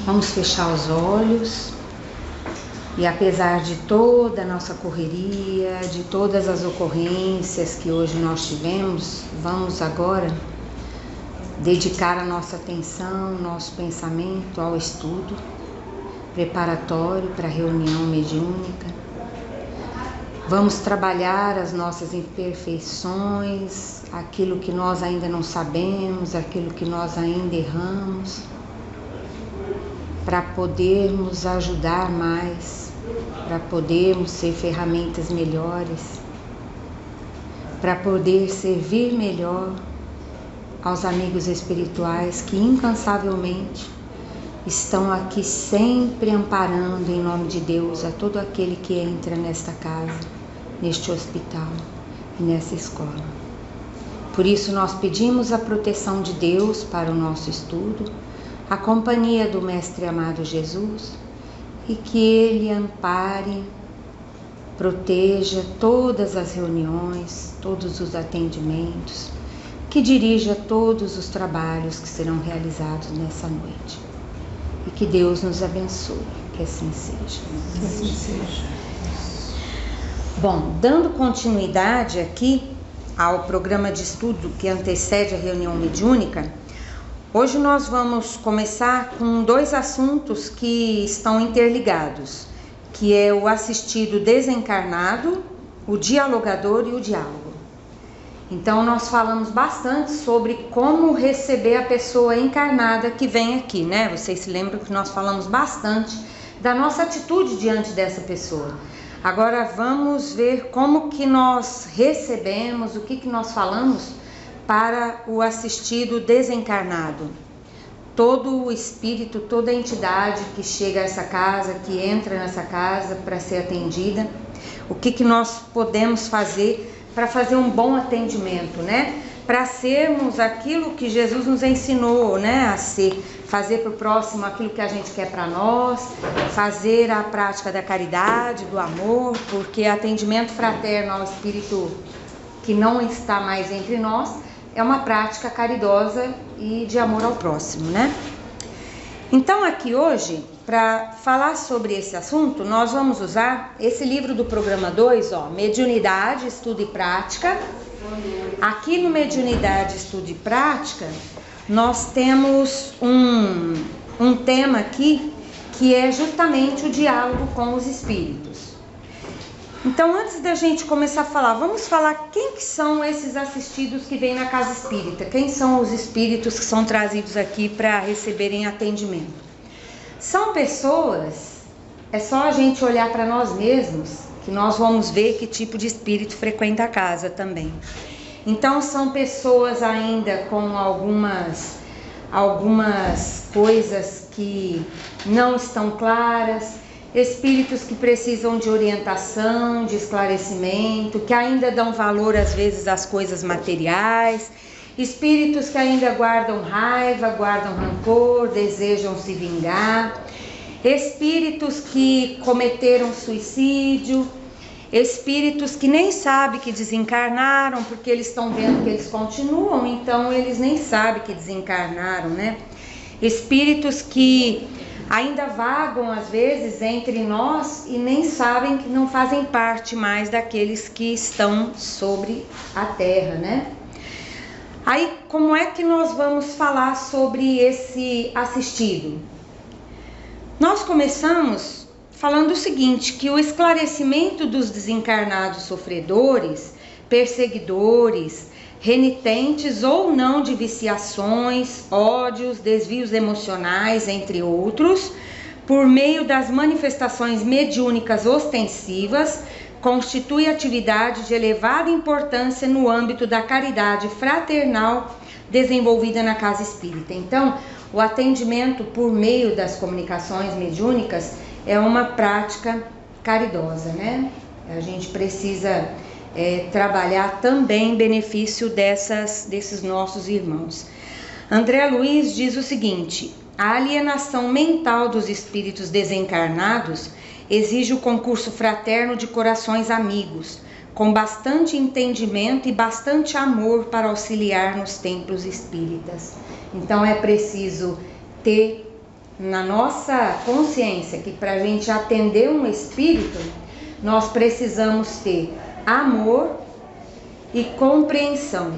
Vamos fechar os olhos e, apesar de toda a nossa correria, de todas as ocorrências que hoje nós tivemos, vamos agora dedicar a nossa atenção, nosso pensamento ao estudo preparatório para a reunião mediúnica. Vamos trabalhar as nossas imperfeições, aquilo que nós ainda não sabemos, aquilo que nós ainda erramos, para podermos ajudar mais, para podermos ser ferramentas melhores, para poder servir melhor aos amigos espirituais que incansavelmente estão aqui sempre amparando em nome de Deus a todo aquele que entra nesta casa, neste hospital e nessa escola. Por isso nós pedimos a proteção de Deus para o nosso estudo, a companhia do Mestre amado Jesus, e que Ele ampare, proteja todas as reuniões, todos os atendimentos, que dirija todos os trabalhos que serão realizados nessa noite. E que Deus nos abençoe, que assim seja. Que assim seja. Bom, dando continuidade aqui ao programa de estudo que antecede a reunião mediúnica, hoje nós vamos começar com dois assuntos que estão interligados, que é o assistido desencarnado, o dialogador e o diálogo. Então nós falamos bastante sobre como receber a pessoa encarnada que vem aqui, né? Vocês se lembram que nós falamos bastante da nossa atitude diante dessa pessoa. Agora vamos ver como que nós recebemos, o que nós falamos para o assistido desencarnado. Todo o espírito, toda a entidade que chega a essa casa, que entra nessa casa para ser atendida, o que nós podemos fazer para fazer um bom atendimento, né? Para sermos aquilo que Jesus nos ensinou, né? A ser, fazer para o próximo aquilo que a gente quer para nós, fazer a prática da caridade, do amor, porque atendimento fraterno ao espírito que não está mais entre nós é uma prática caridosa e de amor ao próximo, né? Então aqui hoje, para falar sobre esse assunto, nós vamos usar esse livro do programa 2, Mediunidade, Estudo e Prática. Aqui no Mediunidade, Estudo e Prática, nós temos um tema aqui que é justamente o diálogo com os espíritos. Então, antes da gente começar a falar, vamos falar quem que são esses assistidos que vêm na casa espírita, quem são os espíritos que são trazidos aqui para receberem atendimento. São pessoas, é só a gente olhar para nós mesmos, que nós vamos ver que tipo de espírito frequenta a casa também. Então são pessoas ainda com algumas coisas que não estão claras, espíritos que precisam de orientação, de esclarecimento, que ainda dão valor às vezes às coisas materiais, espíritos que ainda guardam raiva, guardam rancor, desejam se vingar, espíritos que cometeram suicídio, espíritos que nem sabem que desencarnaram, porque eles estão vendo que eles continuam, então eles nem sabem que desencarnaram, né? Espíritos que ainda vagam às vezes entre nós e nem sabem que não fazem parte mais daqueles que estão sobre a terra, né? Aí, como é que nós vamos falar sobre esse assistido? Nós começamos falando o seguinte, que o esclarecimento dos desencarnados sofredores, perseguidores, renitentes ou não de viciações, ódios, desvios emocionais, entre outros, por meio das manifestações mediúnicas ostensivas, constitui atividade de elevada importância no âmbito da caridade fraternal desenvolvida na casa espírita. Então, o atendimento por meio das comunicações mediúnicas é uma prática caridosa, né? A gente precisa trabalhar também em benefício desses nossos irmãos. André Luiz diz o seguinte: a alienação mental dos espíritos desencarnados exige o concurso fraterno de corações amigos, com bastante entendimento e bastante amor para auxiliar nos templos espíritas. Então é preciso ter na nossa consciência que para a gente atender um espírito, nós precisamos ter amor e compreensão.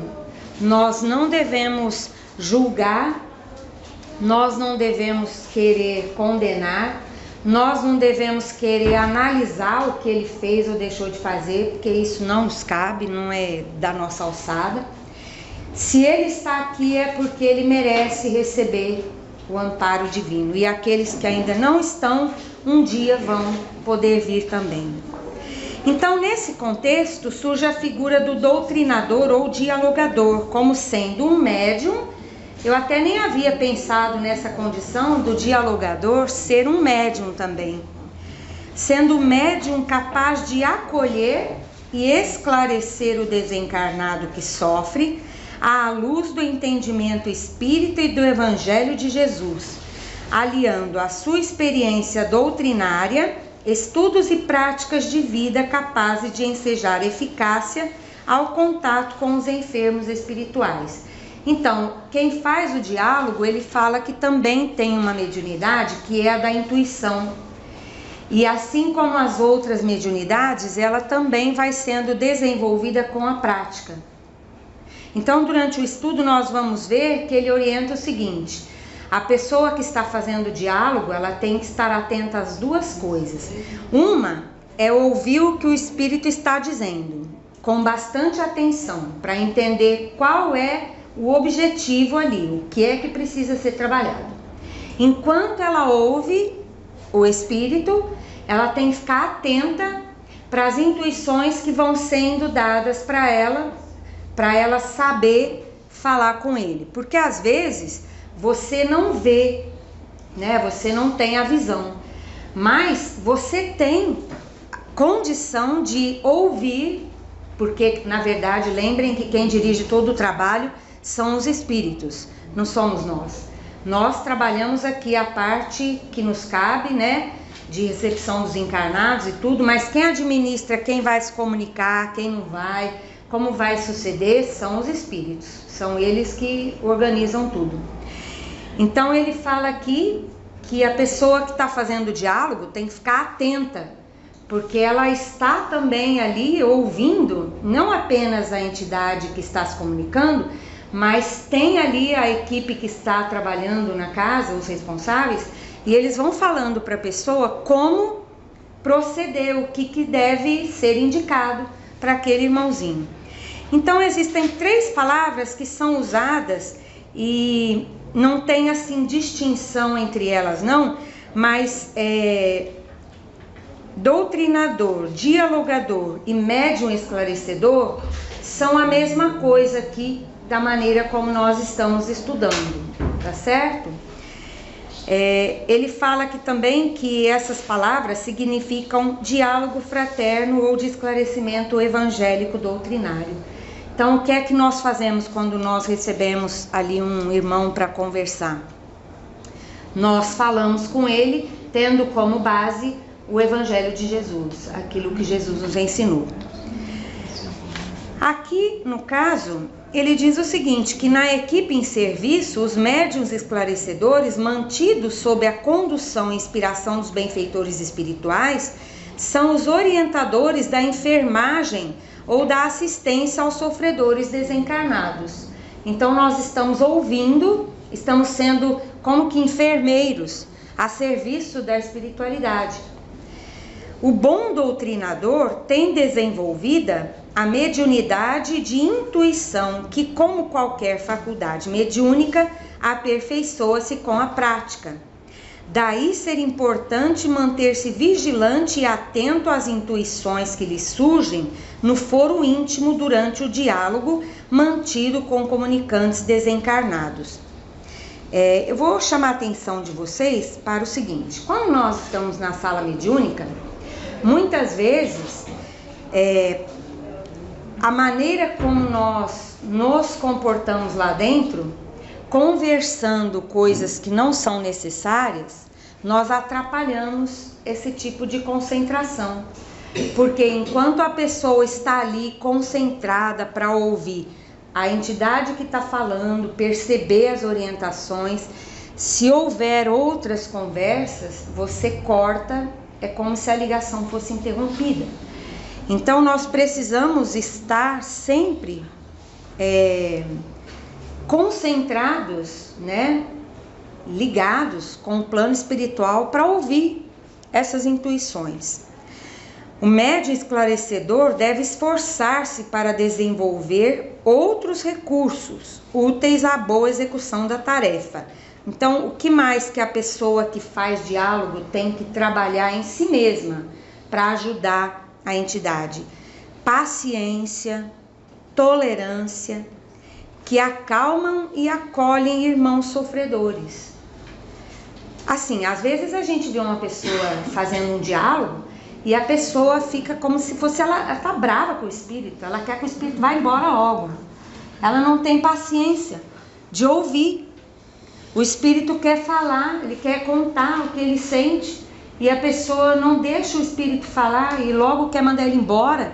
Nós não devemos julgar, nós não devemos querer condenar, nós não devemos querer analisar o que ele fez ou deixou de fazer, porque isso não nos cabe, não é da nossa alçada. Se ele está aqui é porque ele merece receber o amparo divino, e aqueles que ainda não estão, um dia vão poder vir também. Então, nesse contexto, surge a figura do doutrinador ou dialogador, como sendo um médium. Eu até nem havia pensado nessa condição do dialogador ser um médium também, sendo um médium capaz de acolher e esclarecer o desencarnado que sofre à luz do entendimento espírita e do Evangelho de Jesus, aliando a sua experiência doutrinária, estudos e práticas de vida capazes de ensejar eficácia ao contato com os enfermos espirituais. Então, quem faz o diálogo, ele fala que também tem uma mediunidade que é a da intuição. E assim como as outras mediunidades, ela também vai sendo desenvolvida com a prática. Então, durante o estudo, nós vamos ver que ele orienta o seguinte: a pessoa que está fazendo o diálogo, ela tem que estar atenta às duas coisas. Uma é ouvir o que o espírito está dizendo, com bastante atenção, para entender qual é o objetivo ali, o que é que precisa ser trabalhado. Enquanto ela ouve o espírito, ela tem que ficar atenta para as intuições que vão sendo dadas para ela saber falar com ele. Porque às vezes você não vê, né? Você não tem a visão, mas você tem condição de ouvir, porque na verdade, lembrem que quem dirige todo o trabalho são os espíritos, não somos nós. Nós trabalhamos aqui a parte que nos cabe, né, de recepção dos encarnados e tudo, mas quem administra, quem vai se comunicar, quem não vai, como vai suceder, são os espíritos, são eles que organizam tudo. Então ele fala aqui que a pessoa que está fazendo o diálogo tem que ficar atenta, porque ela está também ali ouvindo, não apenas a entidade que está se comunicando, mas tem ali a equipe que está trabalhando na casa, os responsáveis, e eles vão falando para a pessoa como proceder, o que deve ser indicado para aquele irmãozinho. Então existem 3 palavras que são usadas e não tem assim distinção entre elas não, mas doutrinador, dialogador e médium esclarecedor são a mesma coisa aqui, da maneira como nós estamos estudando, tá certo? Ele fala aqui também que essas palavras significam diálogo fraterno ou de esclarecimento evangélico doutrinário. Então, o que é que nós fazemos quando nós recebemos ali um irmão para conversar? Nós falamos com ele, tendo como base o Evangelho de Jesus, aquilo que Jesus nos ensinou. Aqui, no caso, ele diz o seguinte, que na equipe em serviço, os médiuns esclarecedores, mantidos sob a condução e inspiração dos benfeitores espirituais, são os orientadores da enfermagem ou da assistência aos sofredores desencarnados. Então nós estamos ouvindo, estamos sendo como que enfermeiros a serviço da espiritualidade. O bom doutrinador tem desenvolvida a mediunidade de intuição, que, como qualquer faculdade mediúnica, aperfeiçoa-se com a prática. Daí ser importante manter-se vigilante e atento às intuições que lhe surgem no foro íntimo durante o diálogo mantido com comunicantes desencarnados. Eu vou chamar a atenção de vocês para o seguinte: quando nós estamos na sala mediúnica, muitas vezes a maneira como nós nos comportamos lá dentro, conversando coisas que não são necessárias, nós atrapalhamos esse tipo de concentração. Porque enquanto a pessoa está ali concentrada para ouvir a entidade que está falando, perceber as orientações, Se houver outras conversas, você corta, é como se a ligação fosse interrompida. Então nós precisamos estar sempre concentrados, né, ligados com o plano espiritual para ouvir essas intuições. O médium esclarecedor deve esforçar-se para desenvolver outros recursos úteis à boa execução da tarefa. Então, o que mais que a pessoa que faz diálogo tem que trabalhar em si mesma para ajudar a entidade? Paciência, tolerância, que acalmam e acolhem irmãos sofredores. Assim, às vezes a gente vê uma pessoa fazendo um diálogo e a pessoa fica como se fosse, ela tá brava com o espírito, ela quer que o espírito vá embora logo. Ela não tem paciência de ouvir. O espírito quer falar, ele quer contar o que ele sente e a pessoa não deixa o espírito falar e logo quer mandar ele embora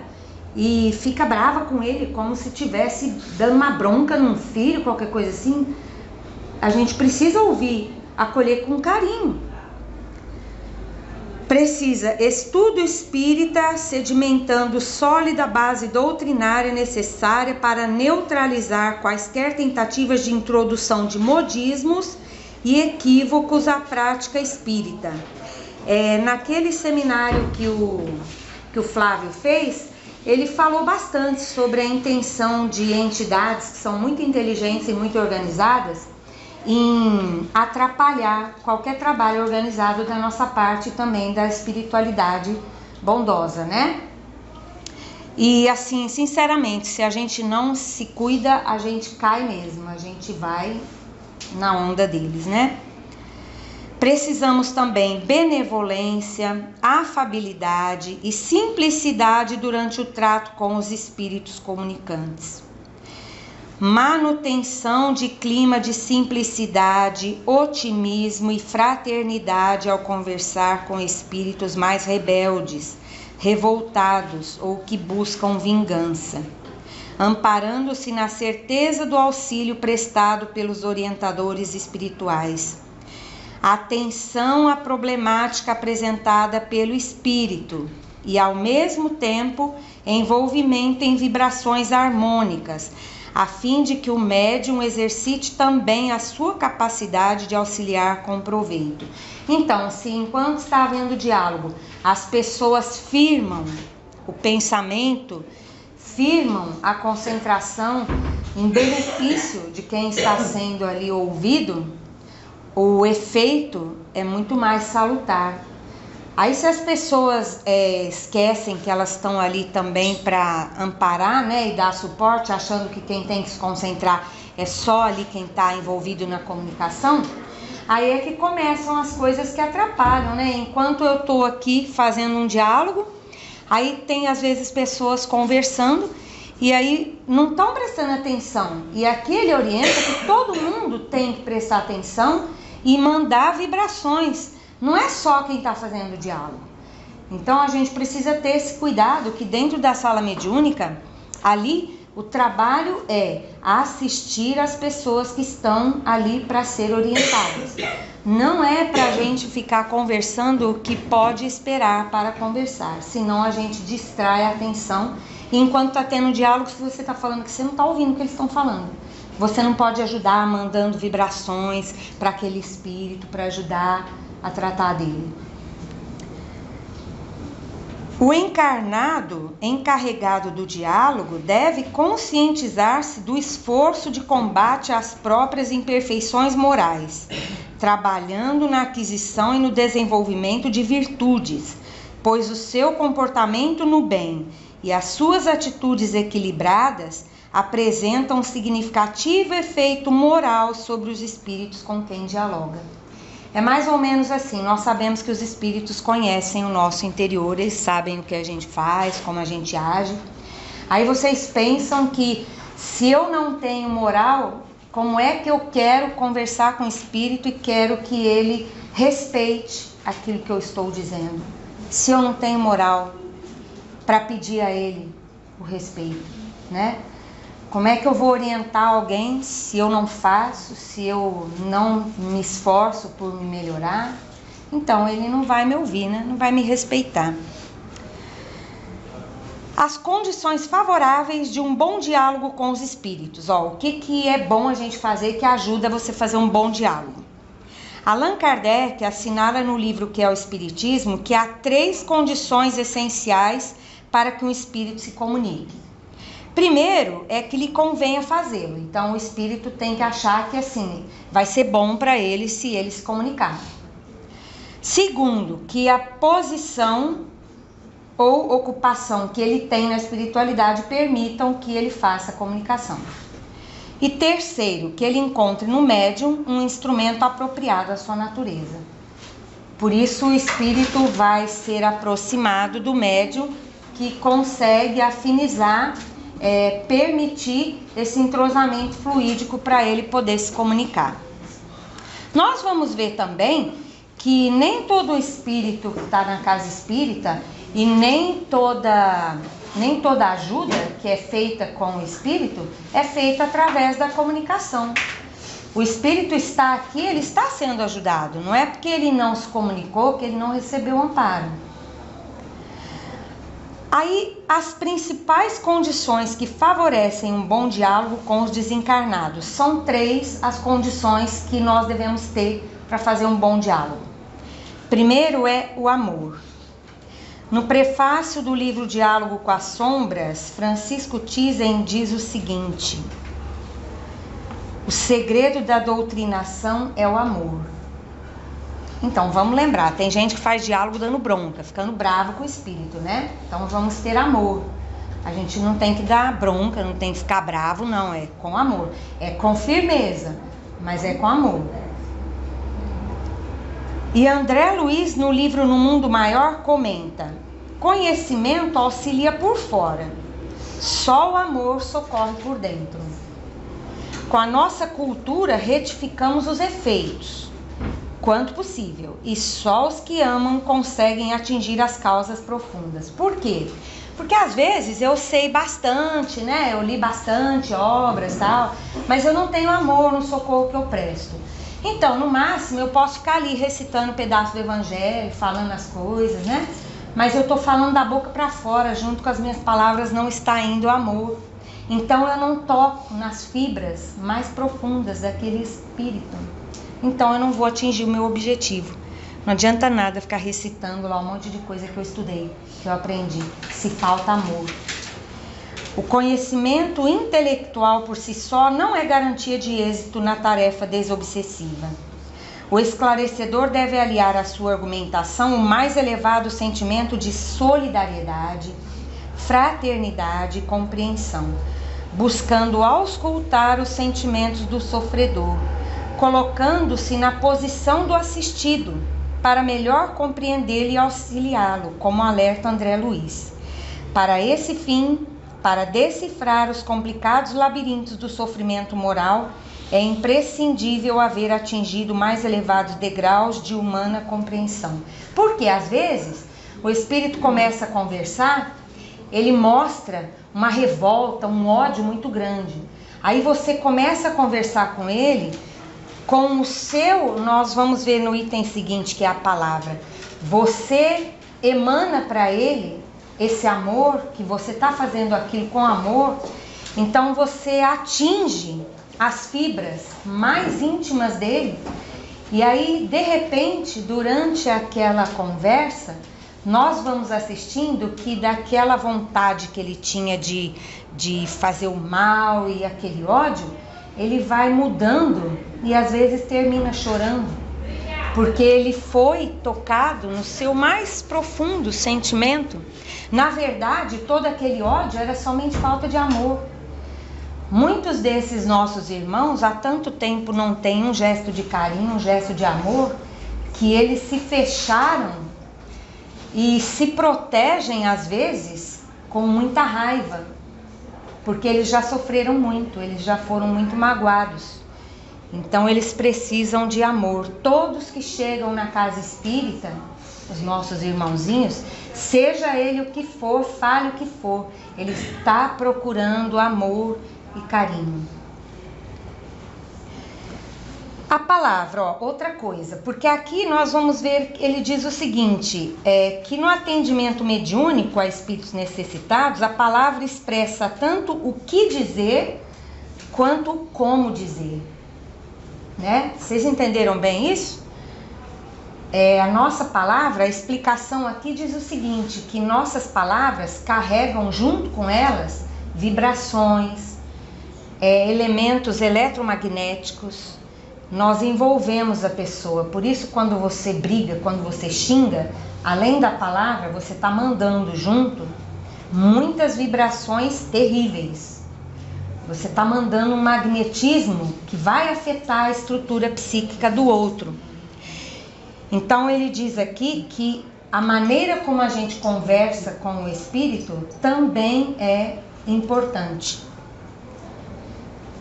e fica brava com ele, como se estivesse dando uma bronca num filho, qualquer coisa assim. A gente precisa ouvir, acolher com carinho. Precisa estudo espírita sedimentando sólida base doutrinária necessária para neutralizar quaisquer tentativas de introdução de modismos e equívocos à prática espírita. Naquele seminário que o Flávio fez, ele falou bastante sobre a intenção de entidades que são muito inteligentes e muito organizadas em atrapalhar qualquer trabalho organizado da nossa parte, também da espiritualidade bondosa, né? E assim, sinceramente, se a gente não se cuida, a gente cai mesmo, a gente vai na onda deles, né? Precisamos também benevolência, afabilidade e simplicidade durante o trato com os espíritos comunicantes. Manutenção de clima de simplicidade, otimismo e fraternidade ao conversar com espíritos mais rebeldes, revoltados ou que buscam vingança, amparando-se na certeza do auxílio prestado pelos orientadores espirituais. Atenção à problemática apresentada pelo espírito e, ao mesmo tempo, envolvimento em vibrações harmônicas, a fim de que o médium exercite também a sua capacidade de auxiliar com proveito. Então, se enquanto está havendo diálogo, as pessoas firmam o pensamento, firmam a concentração em benefício de quem está sendo ali ouvido, o efeito é muito mais salutar. Aí se as pessoas esquecem que elas estão ali também para amparar, né, e dar suporte, achando que quem tem que se concentrar é só ali quem está envolvido na comunicação, aí é que começam as coisas que atrapalham, né? Enquanto eu estou aqui fazendo um diálogo, aí tem às vezes pessoas conversando e aí não estão prestando atenção. E aqui ele orienta que todo mundo tem que prestar atenção e mandar vibrações. Não é só quem está fazendo o diálogo. Então a gente precisa ter esse cuidado que dentro da sala mediúnica, ali o trabalho é assistir as pessoas que estão ali para ser orientadas. Não é para a gente ficar conversando o que pode esperar para conversar, senão a gente distrai a atenção. E enquanto está tendo diálogo, se você está falando que você não está ouvindo o que eles estão falando, você não pode ajudar mandando vibrações para aquele espírito, para ajudar a tratar dele. O encarnado, encarregado do diálogo, deve conscientizar-se do esforço de combate às próprias imperfeições morais, trabalhando na aquisição e no desenvolvimento de virtudes, pois o seu comportamento no bem e as suas atitudes equilibradas apresentam um significativo efeito moral sobre os espíritos com quem dialoga. É mais ou menos assim, nós sabemos que os espíritos conhecem o nosso interior, eles sabem o que a gente faz, como a gente age. Aí vocês pensam que se eu não tenho moral, como é que eu quero conversar com o espírito e quero que ele respeite aquilo que eu estou dizendo? Se eu não tenho moral para pedir a ele o respeito, né? Como é que eu vou orientar alguém se eu não faço, se eu não me esforço por me melhorar? Então ele não vai me ouvir, né? Não vai me respeitar. As condições favoráveis de um bom diálogo com os espíritos. O que é bom a gente fazer que ajuda você a fazer um bom diálogo? Allan Kardec assinala no livro que é o Espiritismo que há 3 condições essenciais para que um espírito se comunique. Primeiro é que lhe convenha fazê-lo. Então o espírito tem que achar que assim vai ser bom para ele se ele se comunicar. Segundo, que a posição ou ocupação que ele tem na espiritualidade permitam que ele faça a comunicação. E terceiro, que ele encontre no médium um instrumento apropriado à sua natureza. Por isso o espírito vai ser aproximado do médium que consegue afinizar, permitir esse entrosamento fluídico para ele poder se comunicar. Nós vamos ver também que nem todo espírito que está na casa espírita e nem toda ajuda que é feita com o espírito é feita através da comunicação. O espírito está aqui, ele está sendo ajudado. Não é porque ele não se comunicou que ele não recebeu amparo. Aí, as principais condições que favorecem um bom diálogo com os desencarnados. São 3 as condições que nós devemos ter para fazer um bom diálogo. Primeiro é o amor. No prefácio do livro Diálogo com as Sombras, Francisco Thyssen diz o seguinte: o segredo da doutrinação é o amor. Então vamos lembrar, tem gente que faz diálogo dando bronca, ficando bravo com o espírito, né? Então vamos ter amor. A gente não tem que dar bronca, não tem que ficar bravo, não, é com amor. É com firmeza, mas é com amor. E André Luiz, no livro No Mundo Maior, comenta: conhecimento auxilia por fora, só o amor socorre por dentro. Com a nossa cultura, retificamos os efeitos, quanto possível, e só os que amam conseguem atingir as causas profundas. Por quê? Porque às vezes eu sei bastante, né? Eu li bastante obras e tal, mas eu não tenho amor no socorro que eu presto. Então, no máximo, eu posso ficar ali recitando um pedaço do evangelho, falando as coisas, né? Mas eu estou falando da boca para fora, junto com as minhas palavras não está indo o amor. Então, eu não toco nas fibras mais profundas daquele espírito. Então, eu não vou atingir o meu objetivo. Não adianta nada ficar recitando lá um monte de coisa que eu estudei, que eu aprendi, se falta amor. O conhecimento intelectual por si só não é garantia de êxito na tarefa desobsessiva. O esclarecedor deve aliar à sua argumentação o mais elevado sentimento de solidariedade, fraternidade e compreensão, buscando auscultar os sentimentos do sofredor, colocando-se na posição do assistido, para melhor compreendê-lo e auxiliá-lo, como alerta André Luiz. Para esse fim, para decifrar os complicados labirintos do sofrimento moral, é imprescindível haver atingido mais elevados degraus de humana compreensão. Porque, às vezes, o espírito começa a conversar, ele mostra uma revolta, um ódio muito grande. Aí você começa a conversar com ele, com o seu, nós vamos ver no item seguinte, que é a palavra. Você emana para ele esse amor, que você está fazendo aquilo com amor, então você atinge as fibras mais íntimas dele, e aí, de repente, durante aquela conversa, nós vamos assistindo que daquela vontade que ele tinha de fazer o mal e aquele ódio, ele vai mudando e às vezes termina chorando, porque ele foi tocado no seu mais profundo sentimento. Na verdade, todo aquele ódio era somente falta de amor. Muitos desses nossos irmãos há tanto tempo não têm um gesto de carinho, um gesto de amor, que eles se fecharam e se protegem às vezes com muita raiva, porque eles já sofreram muito, eles já foram muito magoados. Então eles precisam de amor. Todos que chegam na casa espírita, os nossos irmãozinhos, seja ele o que for, fale o que for, ele está procurando amor e carinho. A palavra, ó, outra coisa, porque aqui nós vamos ver, ele diz o seguinte, que no atendimento mediúnico a espíritos necessitados, a palavra expressa tanto o que dizer, quanto o como dizer, né? Vocês entenderam bem isso? A nossa palavra, a explicação aqui diz o seguinte, que nossas palavras carregam junto com elas vibrações, elementos eletromagnéticos. Nós envolvemos a pessoa, por isso quando você briga, quando você xinga, além da palavra, você está mandando junto muitas vibrações terríveis. Você está mandando um magnetismo que vai afetar a estrutura psíquica do outro. Então ele diz aqui que a maneira como a gente conversa com o espírito também é importante.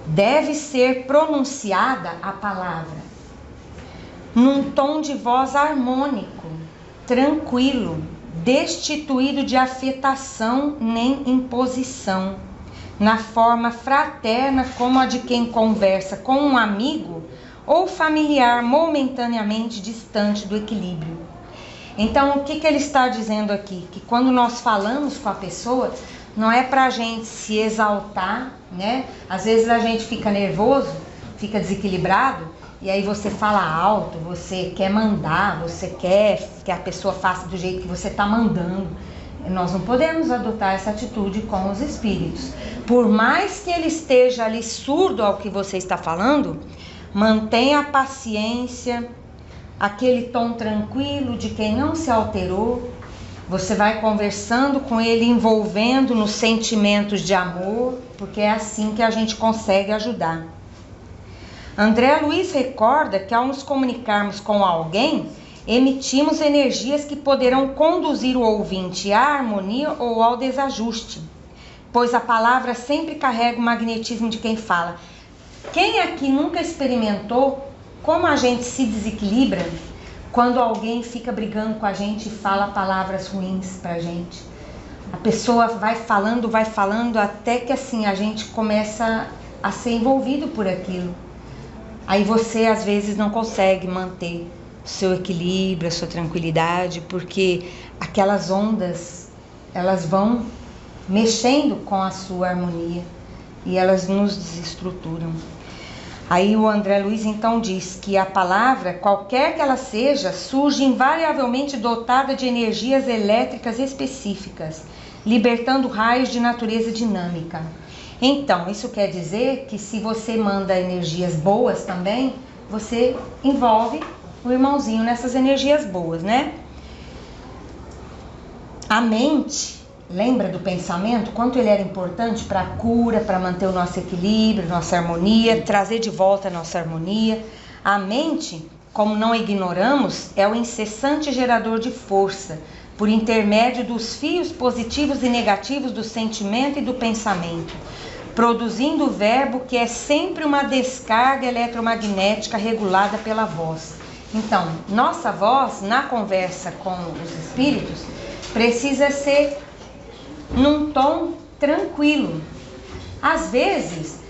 Deve ser pronunciada a palavra num tom de voz harmônico, tranquilo, destituído de afetação nem imposição, na forma fraterna como a de quem conversa com um amigo ou familiar momentaneamente distante do equilíbrio. Então, o que ele está dizendo aqui? Que quando nós falamos com a pessoa, não é para a gente se exaltar, né? Às vezes a gente fica nervoso, fica desequilibrado, e aí você fala alto, você quer mandar, você quer que a pessoa faça do jeito que você está mandando. Nós não podemos adotar essa atitude com os espíritos. Por mais que ele esteja ali surdo ao que você está falando, mantenha a paciência, aquele tom tranquilo de quem não se alterou. Você vai conversando com ele, envolvendo nos sentimentos de amor, porque é assim que a gente consegue ajudar. André Luiz recorda que ao nos comunicarmos com alguém, emitimos energias que poderão conduzir o ouvinte à harmonia ou ao desajuste, pois a palavra sempre carrega o magnetismo de quem fala. Quem aqui nunca experimentou como a gente se desequilibra quando alguém fica brigando com a gente e fala palavras ruins pra gente? A pessoa vai falando até que assim a gente começa a ser envolvido por aquilo. Aí você às vezes não consegue manter o seu equilíbrio, a sua tranquilidade, porque aquelas ondas, elas vão mexendo com a sua harmonia e elas nos desestruturam. Aí o André Luiz então diz que a palavra, qualquer que ela seja, surge invariavelmente dotada de energias elétricas específicas, libertando raios de natureza dinâmica. Então, isso quer dizer que se você manda energias boas também, você envolve o irmãozinho nessas energias boas, né? A mente, lembra do pensamento? Quanto ele era importante para a cura, para manter o nosso equilíbrio, nossa harmonia, trazer de volta a nossa harmonia. A mente, como não ignoramos, é o incessante gerador de força, por intermédio dos fios positivos e negativos do sentimento e do pensamento, produzindo o verbo que é sempre uma descarga eletromagnética regulada pela voz. Então, nossa voz, na conversa com os espíritos, precisa ser num tom tranquilo. Às vezes,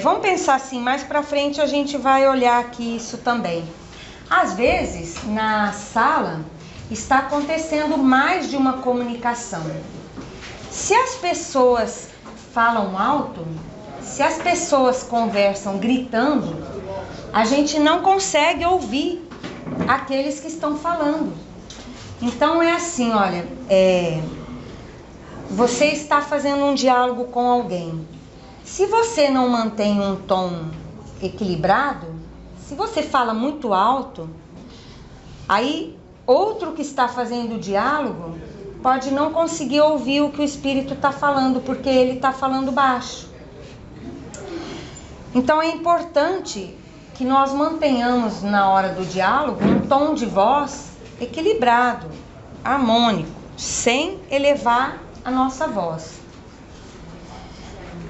vamos pensar assim, mais pra frente a gente vai olhar aqui isso também. Às vezes, na sala, está acontecendo mais de uma comunicação. Se as pessoas falam alto, se as pessoas conversam gritando, a gente não consegue ouvir aqueles que estão falando. Então é assim, olha, você está fazendo um diálogo com alguém. Se você não mantém um tom equilibrado, se você fala muito alto, aí outro que está fazendo o diálogo pode não conseguir ouvir o que o espírito está falando, porque ele está falando baixo. Então é importante que nós mantenhamos na hora do diálogo um tom de voz equilibrado, harmônico, sem elevar a nossa voz.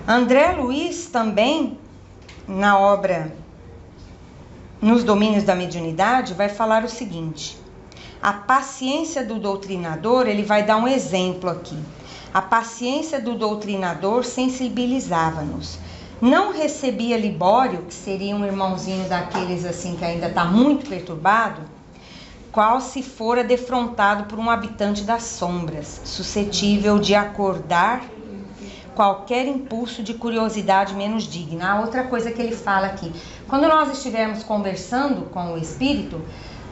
André Luiz também, na obra Nos Domínios da Mediunidade, vai falar o seguinte: a paciência do doutrinador, ele vai dar um exemplo aqui. A paciência do doutrinador sensibilizava-nos, não recebia Libório, que seria um irmãozinho daqueles assim que ainda está muito perturbado, qual se fora defrontado por um habitante das sombras, suscetível de acordar qualquer impulso de curiosidade menos digna. A outra coisa que ele fala aqui, quando nós estivermos conversando com o Espírito,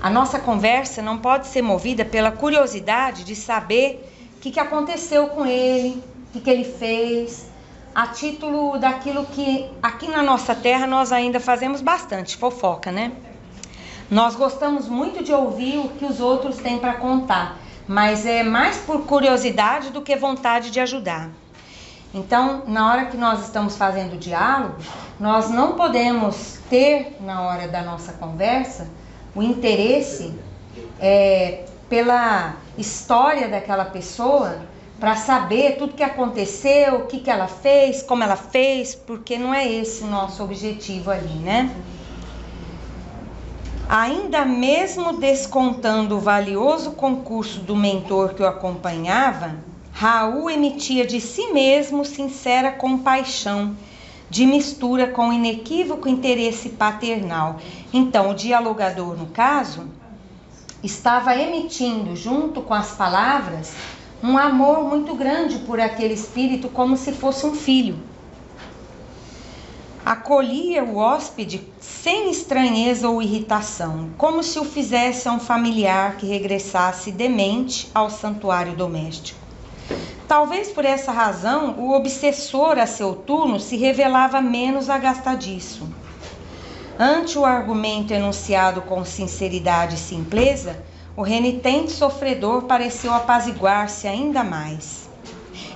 a nossa conversa não pode ser movida pela curiosidade de saber o que aconteceu com ele, o que ele fez, a título daquilo que aqui na nossa terra nós ainda fazemos bastante, fofoca, né? Nós gostamos muito de ouvir o que os outros têm para contar, mas é mais por curiosidade do que vontade de ajudar. Então, na hora que nós estamos fazendo o diálogo, nós não podemos ter, na hora da nossa conversa, o interesse pela história daquela pessoa, para saber tudo que aconteceu, o que ela fez, como ela fez, porque não é esse o nosso objetivo ali, né? Ainda mesmo descontando o valioso concurso do mentor que o acompanhava, Raul emitia de si mesmo sincera compaixão, de mistura com inequívoco interesse paternal. Então, o dialogador, no caso, estava emitindo, junto com as palavras, um amor muito grande por aquele espírito, como se fosse um filho. Acolhia o hóspede sem estranheza ou irritação, como se o fizesse a um familiar que regressasse demente ao santuário doméstico. Talvez por essa razão, o obsessor a seu turno se revelava menos agastadiço. Ante o argumento enunciado com sinceridade e simpleza, o renitente sofredor pareceu apaziguar-se ainda mais.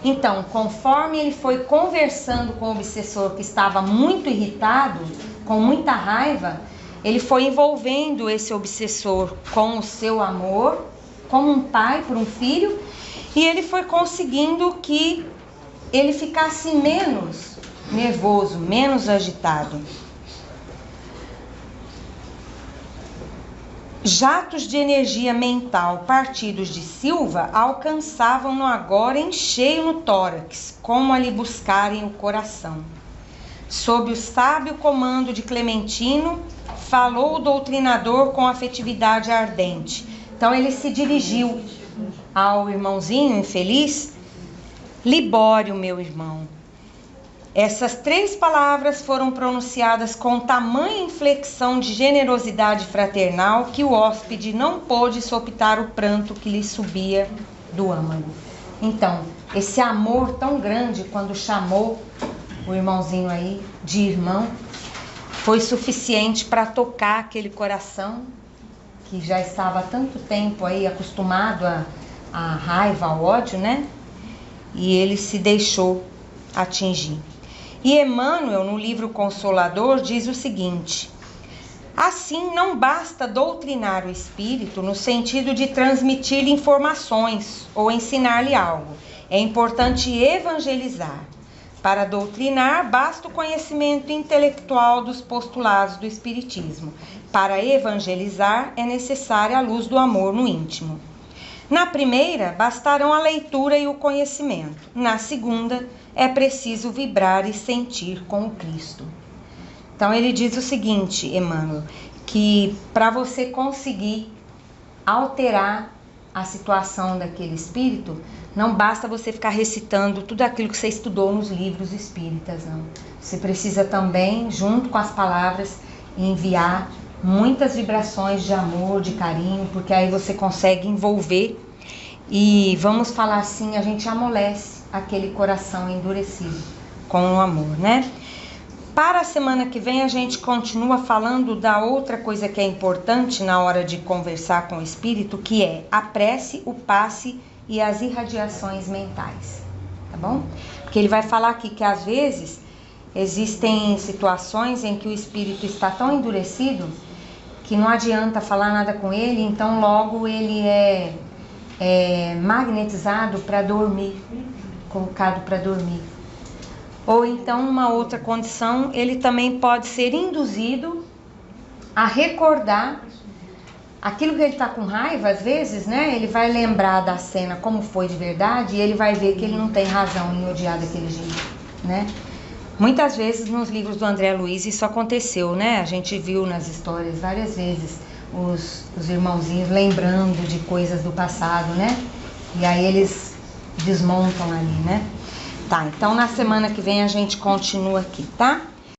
Então, conforme ele foi conversando com o obsessor, que estava muito irritado, com muita raiva, ele foi envolvendo esse obsessor com o seu amor, como um pai por um filho, e ele foi conseguindo que ele ficasse menos nervoso, menos agitado. Jatos de energia mental partidos de Silva alcançavam-no agora em cheio no tórax, como a lhe buscarem o coração. Sob o sábio comando de Clementino, falou o doutrinador com afetividade ardente. Então ele se dirigiu ao irmãozinho infeliz: Libório, meu irmão. Essas 3 palavras foram pronunciadas com tamanha inflexão de generosidade fraternal que o hóspede não pôde soptar o pranto que lhe subia do âmago. Então, esse amor tão grande, quando chamou o irmãozinho aí de irmão, foi suficiente para tocar aquele coração que já estava há tanto tempo aí acostumado à raiva, ao ódio, né? E ele se deixou atingir. E Emmanuel, no livro Consolador, diz o seguinte: assim, não basta doutrinar o espírito no sentido de transmitir-lhe informações ou ensinar-lhe algo. É importante evangelizar. Para doutrinar, basta o conhecimento intelectual dos postulados do espiritismo. Para evangelizar, é necessária a luz do amor no íntimo. Na primeira, bastarão a leitura e o conhecimento. Na segunda, é preciso vibrar e sentir com o Cristo. Então ele diz o seguinte, Emmanuel, que para você conseguir alterar a situação daquele espírito, não basta você ficar recitando tudo aquilo que você estudou nos livros espíritas, não. Você precisa também, junto com as palavras, enviar muitas vibrações de amor, de carinho, porque aí você consegue envolver e, vamos falar assim, a gente amolece aquele coração endurecido com o amor, né? Para a semana que vem a gente continua falando da outra coisa que é importante na hora de conversar com o espírito, que é a prece, o passe e as irradiações mentais, tá bom? Porque ele vai falar aqui que às vezes existem situações em que o espírito está tão endurecido que não adianta falar nada com ele, então logo ele é magnetizado para dormir, colocado para dormir. Ou então, uma outra condição, ele também pode ser induzido a recordar aquilo que ele está com raiva, às vezes, né? Ele vai lembrar da cena como foi de verdade e ele vai ver que ele não tem razão em odiar daquele jeito, né? Muitas vezes nos livros do André Luiz isso aconteceu, né? A gente viu nas histórias várias vezes os irmãozinhos lembrando de coisas do passado, né? E aí eles desmontam ali, né? Tá, então na semana que vem a gente continua aqui, tá?